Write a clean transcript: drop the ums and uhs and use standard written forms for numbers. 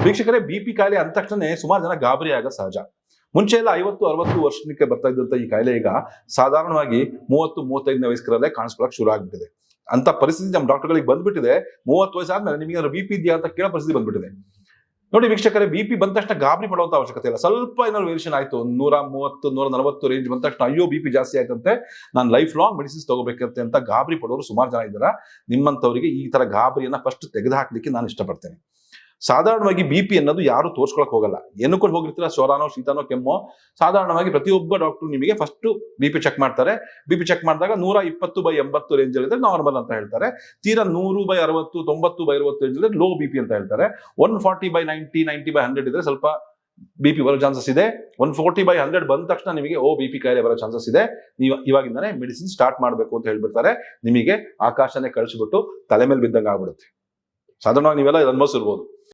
ವೀಕ್ಷಕರೇ, ಬಿ.ಪಿ ಕಾಯಿಲೆ ಅಂದ ತಕ್ಷಣ ಸುಮಾರು ಜನ ಗಾಬರಿ ಆಗ ಸಹಜ. ಮುಂಚೆ ಎಲ್ಲ 50-60 ವರ್ಷಕ್ಕೆ ಬರ್ತಾ ಇದ್ದಂತ ಈ ಕಾಯಿಲೆ ಈಗ ಸಾಧಾರಣವಾಗಿ 30-35 ವಯಸ್ಕರಲ್ಲೇ ಕಾಣಿಸ್ಕೊಳಕ್ ಶುರು ಆಗ್ಬಿಟ್ಟಿದೆ. ಅಂತ ಪರಿಸ್ಥಿತಿ ನಮ್ಮ ಡಾಕ್ಟರ್ಗಳಿಗೆ ಬಂದ್ಬಿಟ್ಟಿದೆ. 30 ವಯಸ್ಸಾದ್ಮೇಲೆ ನಿಮಗೆ ಬಿ.ಪಿ ಇದೆಯಾ ಅಂತ ಕೇಳೋ ಪರಿಸ್ಥಿತಿ ಬಂದ್ಬಿಟ್ಟಿದೆ. ನೋಡಿ ವೀಕ್ಷಕರೇ, ಬಿ.ಪಿ ಬಂದ ತಕ್ಷಣ ಗಾಬರಿ ಪಡುವಂತ ಅವಶ್ಯಕತೆ ಇಲ್ಲ. ಸ್ವಲ್ಪ ಏನಾದ್ರು ವೇರಿಯೇಷನ್ ಆಯ್ತು, 130-140 ರೇಂಜ್ ಬಂದ ತಕ್ಷಣ ಅಯ್ಯೋ ಬಿ.ಪಿ ಜಾಸ್ತಿ ಆಯ್ತಂತೆ, ನಾನು ಲೈಫ್ ಲಾಂಗ್ ಮೆಡಿಸಿನ್ಸ್ ತಗೋಬೇಕಂತೆ ಅಂತ ಗಾಬರಿ ಪಡೋರು ಸುಮಾರು ಜನ ಇದ್ದಾರೆ. ನಿಮ್ಮಂತವರಿಗೆ ಈ ತರ ಗಾಬರಿಯನ್ನ ಫಸ್ಟ್ ತೆಗೆದು ಹಾಕ್ಲಿಕ್ಕೆ ನಾನು ಇಷ್ಟಪಡ್ತೇನೆ. ಸಾಧಾರಣವಾಗಿ ಬಿ.ಪಿ ಅನ್ನೋದು ಯಾರು ತೋರ್ಸ್ಕೊಳಕ್ ಹೋಗಲ್ಲ. ಏನಕ್ಕೊಂಡು ಹೋಗಿರ್ತೀರ, ಜ್ವರನೋ ಶೀತನೋ ಕೆಮ್ಮೋ, ಸಾಧಾರಣವಾಗಿ ಪ್ರತಿಯೊಬ್ಬ ಡಾಕ್ಟರ್ ನಿಮಗೆ ಫಸ್ಟ್ ಬಿ.ಪಿ ಚೆಕ್ ಮಾಡ್ತಾರೆ. ಬಿ.ಪಿ ಚೆಕ್ ಮಾಡಿದಾಗ 120/80 ರೇಂಜ್ ಇದ್ರೆ ನಾರ್ಮಲ್ ಅಂತ ಹೇಳ್ತಾರೆ. ತೀರಾ 100/60, 90/60 ರೇಂಜ್ ಇದ್ರೆ ಲೋ ಬಿ.ಪಿ ಅಂತ ಹೇಳ್ತಾರೆ. 140/90, 90/100 ಇದ್ರೆ ಸ್ವಲ್ಪ ಬಿ.ಪಿ ಬರೋ ಚಾನ್ಸಸ್ ಇದೆ. 140/100 ಬಂದ ತಕ್ಷಣ ನಿಮಗೆ ಬಿ.ಪಿ ಕಾಯಿಲೆ ಬರೋ ಚಾನ್ಸಸ್ ಇದೆ. ನೀವು ಇವಾಗಿಂದಾನೆ ಮೆಡಿಸಿನ್ ಸ್ಟಾರ್ಟ್ ಮಾಡಬೇಕು ಅಂತ ಹೇಳ್ಬಿಡ್ತಾರೆ. ನಿಮಗೆ ಆಕಾಶನೇ ಕಳಿಸ್ಬಿಟ್ಟು ತಲೆ ಮೇಲೆ ಬಿದ್ದಂಗೆ ಆಗ್ಬಿಡುತ್ತೆ. ಸಾಧಾರಣವಾಗಿ ನೀವೆಲ್ಲ ಅನುಭವಿಸಿರ್ಬೋದು.